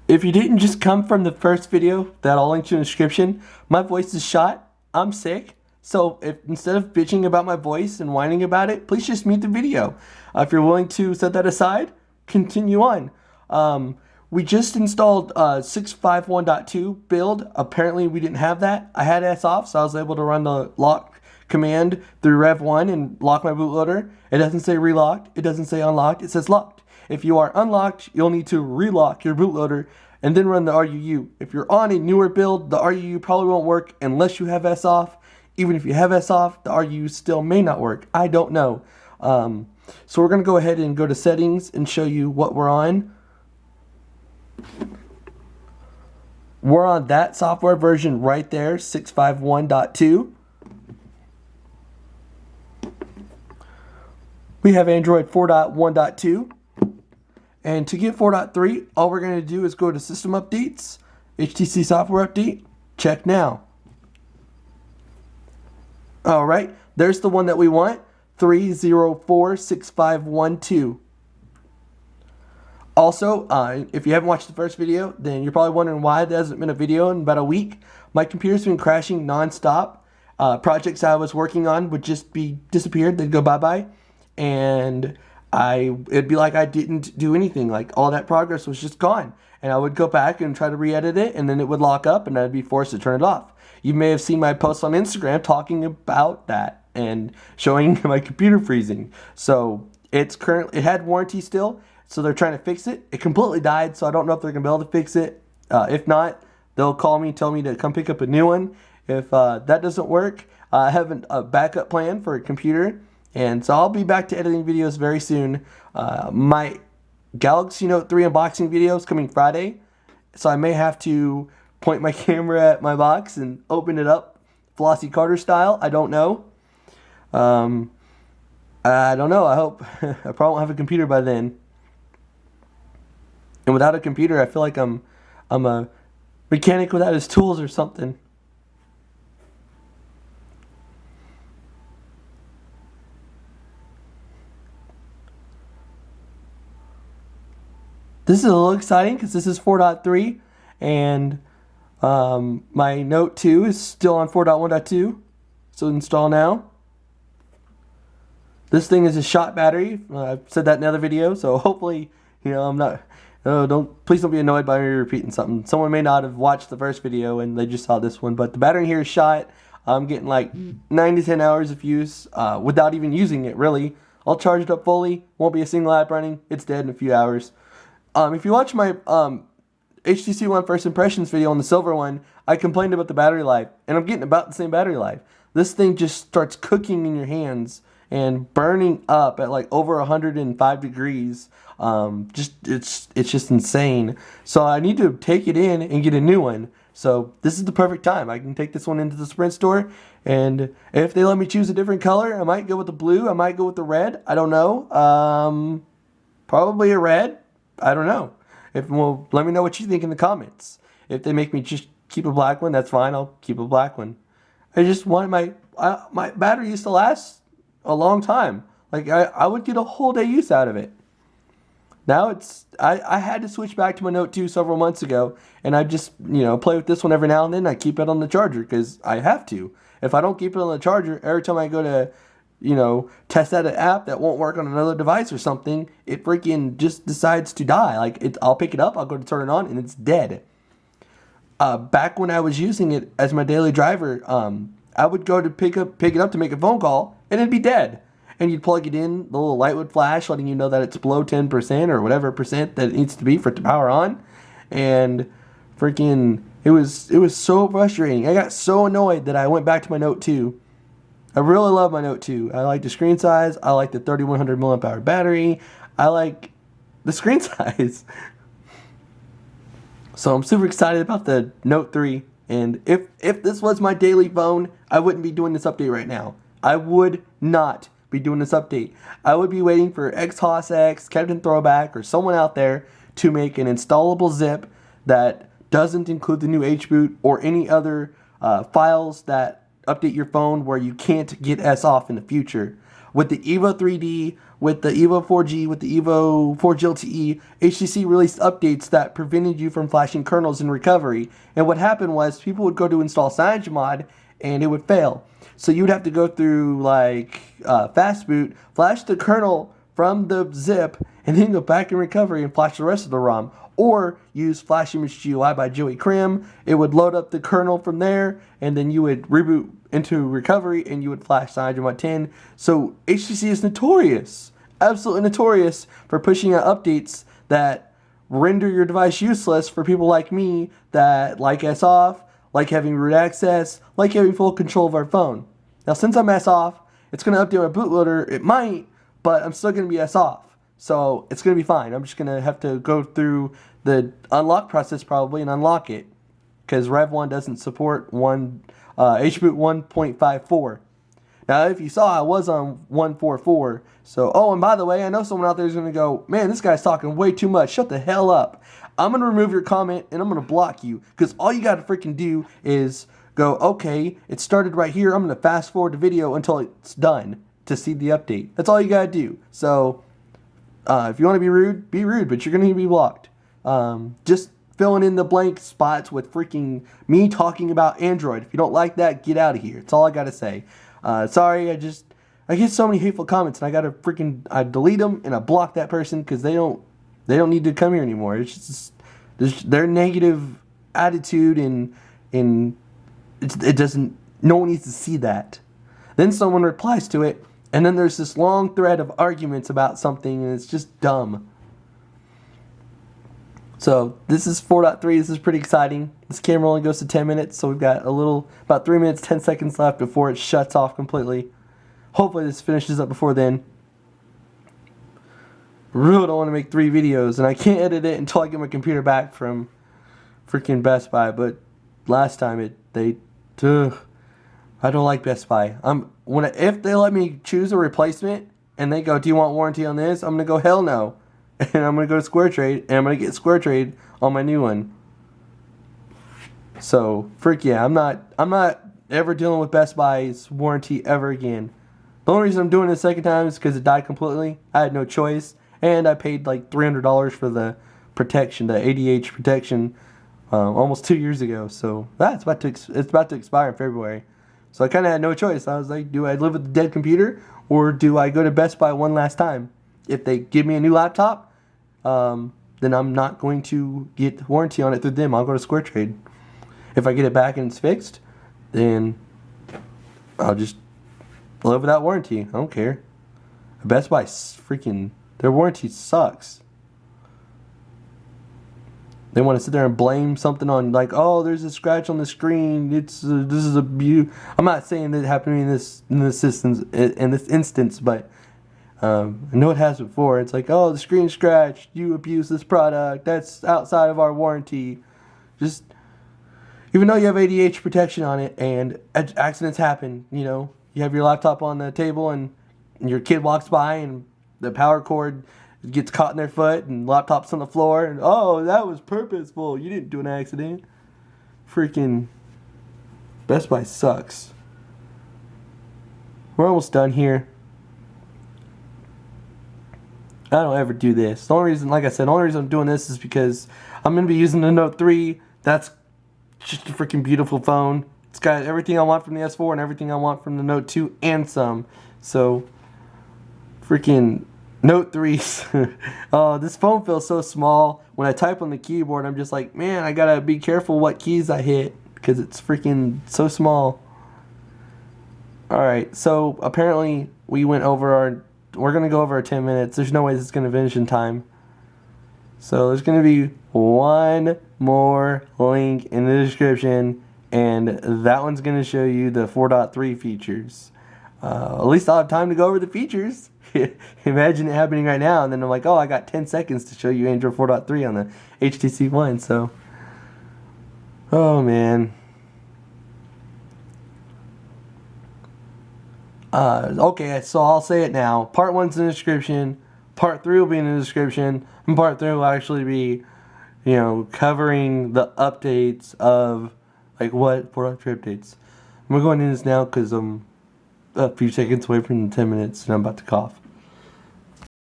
If you didn't just come from the first video that I'll link to in the description, my voice is shot, I'm sick, so if instead of bitching about my voice and whining about it, please just mute the video. If you're willing to set that aside, continue on. We just installed 651.2 build. Apparently we didn't have that. I had S off, so I was able to run the lock command through Rev1 and lock my bootloader. It doesn't say relocked, it doesn't say unlocked, it says locked. If you are unlocked, you'll need to relock your bootloader and then run the RUU. If you're on a newer build, the RUU probably won't work unless you have S off. Even if you have S off, the RUU still may not work. I don't know. So we're going to go ahead and go to settings and show you what we're on. We're on that software version right there, 651.2. We have Android 4.1.2. And to get 4.3, all we're going to do is go to System Updates, HTC Software Update, check now. Alright, there's the one that we want, 3046512. Also, if you haven't watched the first video, then you're probably wondering why there hasn't been a video in about a week. My computer's been crashing non-stop. Projects I was working on would just be disappeared, they'd go bye-bye. And it'd be like I didn't do anything, like all that progress was just gone. And I would go back and try to re-edit it, and then it would lock up and I'd be forced to turn it off. You may have seen my post on Instagram talking about that and showing my computer freezing. So it had warranty still, so they're trying to fix it. It completely died, so I don't know if they're gonna be able to fix it. If not, they'll call me, tell me to come pick up a new one. If that doesn't work, I have a backup plan for a computer. And so I'll be back to editing videos very soon. My Galaxy Note 3 unboxing video is coming Friday. So I may have to point my camera at my box and open it up Flossie Carter style. I don't know. I don't know. I hope. I probably won't have a computer by then. And without a computer, I feel like I'm a mechanic without his tools or something. This is a little exciting because this is 4.3 and my Note 2 is still on 4.1.2, so install now. This thing is a shot battery. I've said that in another video, so hopefully, I'm not. Please don't be annoyed by me repeating something. Someone may not have watched the first video and they just saw this one, but the battery here is shot. I'm getting like 9 to 10 hours of use without even using it. Really, I'll charge it up fully. Won't be a single app running. It's dead in a few hours. If you watch my HTC One First Impressions video on the silver one, I complained about the battery life, and I'm getting about the same battery life. This thing just starts cooking in your hands and burning up at like over 105 degrees. It's just insane. So I need to take it in and get a new one. So this is the perfect time. I can take this one into the Sprint store, and if they let me choose a different color, I might go with the blue. I might go with the red. I don't know. Probably a red. I don't know. Let me know what you think in the comments. If they make me just keep a black one, that's fine. I'll keep a black one. I just want my battery used to last a long time. Like I would get a whole day use out of it. Now I had to switch back to my Note 2 several months ago, and I just play with this one every now and then. I keep it on the charger because I have to. If I don't keep it on the charger, every time I go to test out an app that won't work on another device or something, it freaking just decides to die. Like I'll pick it up, I'll go to turn it on, and it's dead. Back when I was using it as my daily driver, I would go to pick it up to make a phone call, and it'd be dead. And you'd plug it in, the little light would flash, letting you know that it's below 10% or whatever percent that it needs to be for it to power on. And freaking, it was so frustrating. I got so annoyed that I went back to my Note 2. I really love my Note 2. I like the screen size. I like the 3100 milliamp hour battery. I like the screen size. So I'm super excited about the Note 3. And if this was my daily phone, I wouldn't be doing this update right now. I would not be doing this update. I would be waiting for XHOSX, Captain Throwback, or someone out there to make an installable zip that doesn't include the new HBoot or any other files that update your phone where you can't get S off in the future. with the Evo 3D, with the Evo 4G, with the Evo 4G LTE, HTC released updates that prevented you from flashing kernels in recovery. And what happened was people would go to install CyanogenMod and it would fail. So you would have to go through like fastboot, flash the kernel from the zip, and then go back in recovery and flash the rest of the ROM. Or use Flash Image GUI by Joey Krim. It would load up the kernel from there, and then you would reboot into recovery, and you would flash CyanogenMod 10. So HTC is notorious, absolutely notorious, for pushing out updates that render your device useless for people like me that like S-off, like having root access, like having full control of our phone. Now, since I'm S-off, it's going to update my bootloader. It might, but I'm still going to be S-off. So it's going to be fine. I'm just going to have to go through the unlock process probably and unlock it, because Rev 1 doesn't support HBoot 1.54. Now, if you saw, I was on 1.44. So, oh, and by the way, I know someone out there is going to go, man, this guy's talking way too much. Shut the hell up. I'm going to remove your comment and I'm going to block you, because all you got to freaking do is go, okay, it started right here. I'm going to fast forward the video until it's done to see the update. That's all you got to do. So, if you want to be rude, but you're going to be blocked. Just filling in the blank spots with freaking me talking about Android. If you don't like that, get out of here. That's all I got to say. Sorry, I get so many hateful comments, and I got to I delete them and I block that person, because they don't need to come here anymore. It's just their negative attitude, and it doesn't, no one needs to see that. Then someone replies to it, and then there's this long thread of arguments about something, and it's just dumb. So this is 4.3. This is pretty exciting. This camera only goes to 10 minutes, so we've got about 3 minutes, 10 seconds left before it shuts off completely. Hopefully this finishes up before then. I really don't want to make 3 videos, and I can't edit it until I get my computer back from freaking Best Buy. But last time I don't like Best Buy. If they let me choose a replacement and they go, do you want warranty on this? I'm gonna go, hell no, and I'm gonna go to Square Trade and I'm gonna get Square Trade on my new one. So frick yeah, I'm not ever dealing with Best Buy's warranty ever again. The only reason I'm doing it a second time is because it died completely. I had no choice, and I paid like $300 for the protection, the ADH protection, almost 2 years ago. So it's about to expire in February. So I kind of had no choice. I was like, do I live with a dead computer, or do I go to Best Buy one last time? If they give me a new laptop, then I'm not going to get warranty on it through them. I'll go to Square Trade. If I get it back and it's fixed, then I'll just live without warranty. I don't care. Best Buy their warranty sucks. They want to sit there and blame something on, like, oh, there's a scratch on the screen. This is abuse. I'm not saying that it happened to me in this instance, but I know it has before. It's like, oh, the screen scratched. You abuse this product. That's outside of our warranty. Just, even though you have ADH protection on it and accidents happen, you have your laptop on the table and your kid walks by and the power cord gets caught in their foot and laptop's on the floor, and oh, that was purposeful. You didn't do an accident. Freaking Best Buy sucks. We're almost done here. I don't ever do this. The only reason, like I said, the only reason I'm doing this is because I'm going to be using the Note 3. That's just a freaking beautiful phone. It's got everything I want from the S4 and everything I want from the Note 2 and some. So, freaking Note 3s. Oh, this phone feels so small. When I type on the keyboard, I'm just like, man, I gotta be careful what keys I hit, because it's freaking so small. Alright, so apparently we're gonna go over our 10 minutes. There's no way this is gonna finish in time. So there's gonna be one more link in the description, and that one's gonna show you the 4.3 features. At least I'll have time to go over the features. Imagine it happening right now, and then I'm like, oh, I got 10 seconds to show you Android 4.3 on the HTC One. So, oh man. Okay, so I'll say it now. Part 1's in the description. Part 3 will be in the description. And Part 3 will actually be, covering the updates of, like, what 4.3 updates. We're going into this now because a few seconds away from the 10 minutes, and I'm about to cough.